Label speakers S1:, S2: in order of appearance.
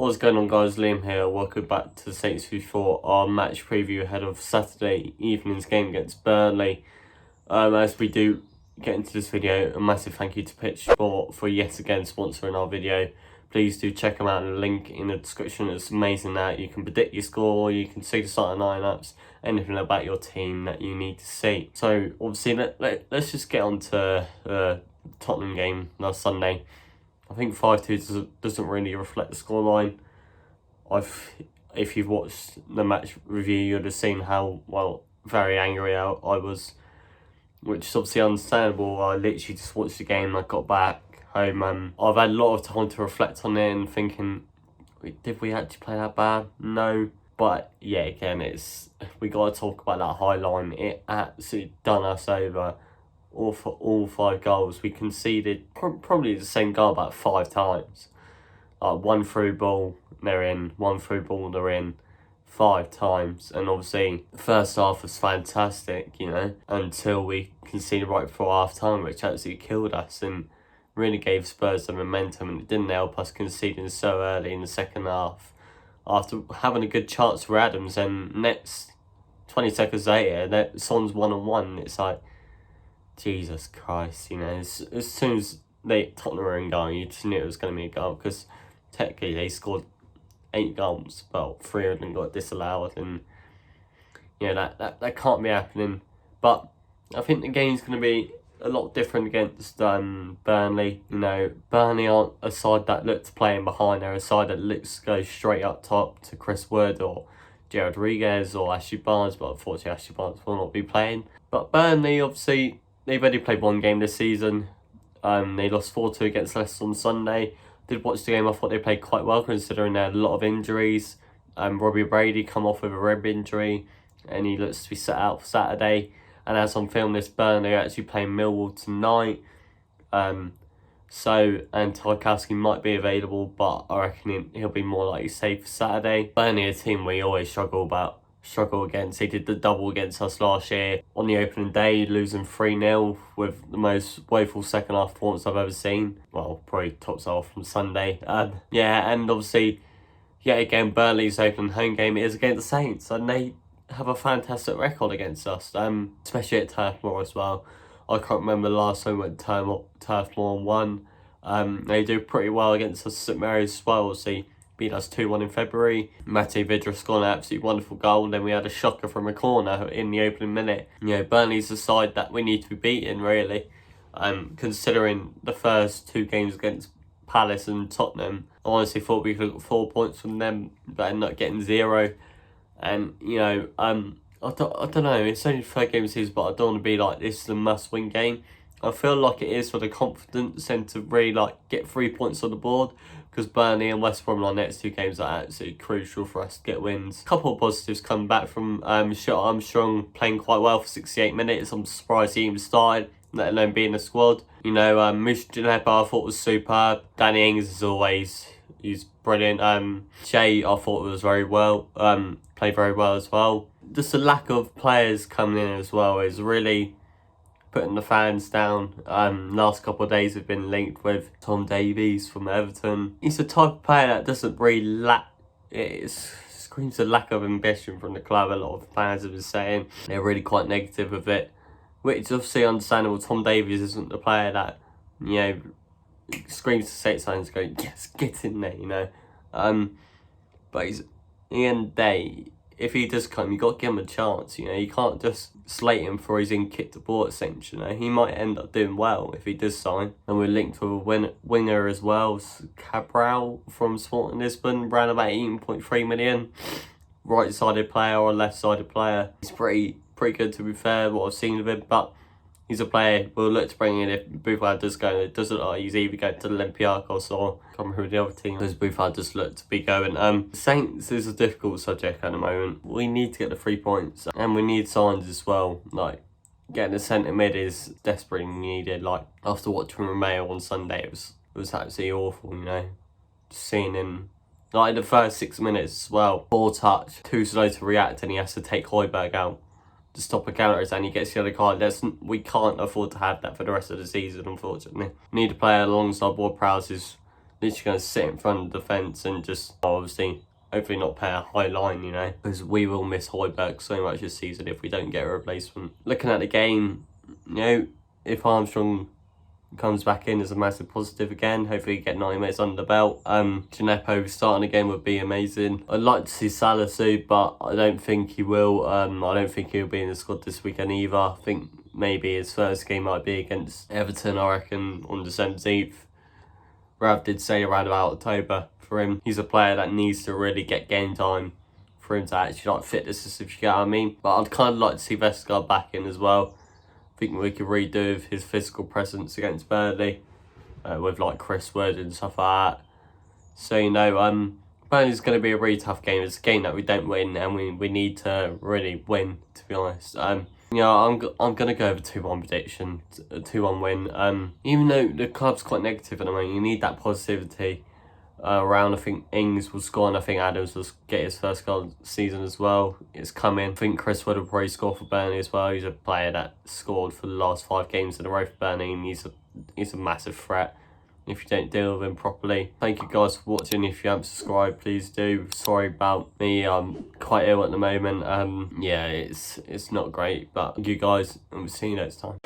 S1: What's going on, guys? Liam here. Welcome back to Saints for our match preview ahead of Saturday evening's game against Burnley. As we do get into this video, a massive thank you to Pitch Sport for yet again sponsoring our video. Please do check them out, the link in the description. It's amazing that you can predict your score, you can see the starting lineups, anything about your team that you need to see. So obviously let's just get on to the Tottenham game last Sunday. I think 5-2 doesn't really reflect the scoreline. If you've watched the match review, you'd have seen how very angry I was, which is obviously understandable. I literally just watched the game and I got back home. I've had a lot of time to reflect on it and thinking, did we actually play that bad? No. But yeah, again, we got to talk about that high line. It absolutely done us over. For all 5 goals, we conceded probably the same goal about 5 times. One through ball, they're in. One through ball, they're in. 5 times. And obviously, the first half was fantastic, until we conceded right before half time, which absolutely killed us and really gave Spurs the momentum. And it didn't help us conceding so early in the second half. After having a good chance for Adams, and next 20 seconds later, Son's 1-on-1. It's like, Jesus Christ, as soon as Tottenham were in goal, you just knew it was going to be a goal, because technically they scored 8 goals, but 3 of them got disallowed, and that can't be happening. But I think the game's going to be a lot different against Burnley. Burnley aren't a side that looks playing behind. They're a side that looks to go straight up top to Chris Wood or Jared Rodriguez or Ashley Barnes, but unfortunately Ashley Barnes will not be playing. But Burnley, obviously, they've only played 1 game this season. They lost 4-2 against Leicester on Sunday. Did watch the game. I thought they played quite well considering they had a lot of injuries. Robbie Brady come off with a rib injury and he looks to be set out for Saturday. And as I'm filming this, Burnley are actually playing Millwall tonight. And Tarkowski might be available, but I reckon he'll be more likely safe for Saturday. Burnley are a team we always struggle against. They did the double against us last year on the opening day, losing 3-0 with the most woeful second half performance I've ever seen. Well, probably tops off from Sunday. And obviously, again, Burnley's opening home game is against the Saints, and they have a fantastic record against us, especially at Turf Moor as well. I can't remember the last time we went to Turf Moor and won. They do pretty well against us at St Mary's as well. So beat us 2-1 in February. Mate Vidra scored an absolutely wonderful goal. And then we had a shocker from a corner in the opening minute. Burnley's the side that we need to be beating, really. Considering the first 2 games against Palace and Tottenham, I honestly thought we could have got 4 points from them, but ended up getting 0. And, I don't know, it's only the 3rd game of the season, but I don't want to be like, this is a must-win game. I feel like it is for the confidence and to really get 3 points on the board, because Burnley and West Brom, our next 2 games, are absolutely crucial for us to get wins. A couple of positives come back from Armstrong playing quite well for 68 minutes. I'm surprised he even started, let alone being in the squad. Mish Ginebra I thought was superb. Danny Ings, as always, he's brilliant. Jay I thought was very well, played very well as well. Just the lack of players coming in as well is really putting the fans down. Last couple of days have been linked with Tom Davies from Everton. He's the type of player that doesn't really it screams a lack of ambition from the club. A lot of fans have been saying they're really quite negative of it, which is obviously understandable. Tom Davies isn't the player that screams to say signs go, yes, get in there, but he's, at the end of the day, if he does come, you got to give him a chance. You can't just slate him for his in-kick to ball essentially. He might end up doing well if he does sign. And we're linked with a winger as well, Cabral from Sporting Lisbon, around about 18.3 million. Right-sided player or left-sided player. He's pretty good, to be fair, what I've seen of him, but he's a player we'll look to bring in if Buffon does go. It doesn't look like he's either going to Olympiacos or come from the other team, because Buffon does look to be going. Saints is a difficult subject at the moment. We need to get the 3 points, and we need signs as well. Getting a centre mid is desperately needed. After watching Romeo on Sunday, it was absolutely awful. Seeing him in the first 6 minutes as well, poor touch, too slow to react, and he has to take Højbjerg out to stop a counter and he gets the other card. We can't afford to have that for the rest of the season, unfortunately. We need to play alongside Ward-Prowse, who's literally going to sit in front of the defence and just obviously hopefully not pay a high line, you know, because we will miss Højbjerg so much this season if we don't get a replacement. Looking at the game, you know, if Armstrong comes back in as a massive positive again, hopefully get 90 minutes under the belt. Djenepo starting again would be amazing. I'd like to see Salisu, but I don't think he will. I don't think he'll be in the squad this weekend either. I think maybe his first game might be against Everton, I reckon, on the 17th. Rav did say around about October for him. He's a player that needs to really get game time for him to actually like fit the system, if you get what I mean. But I'd kind of like to see Vestergaard back in as well. I think we could redo with his physical presence against Burnley, with like Chris Wood and stuff like that. So, you know, Burnley's going to be a really tough game. It's a game that we don't win, and we need to really win, to be honest. You know, I'm going to go with a 2-1 prediction, a 2-1 win. Even though the club's quite negative at the moment, you need that positivity around. I think Ings will score, and I think Adams will get his first goal of the season as well. It's coming. I think Chris Wood will probably score for Burnley as well. He's a player that scored for the last 5 games in a row for Burnley, and he's a massive threat if you don't deal with him properly. Thank you guys for watching. If you haven't subscribed, please do. Sorry about me, I'm quite ill at the moment. Yeah, it's not great, but thank you guys, and we'll see you next time.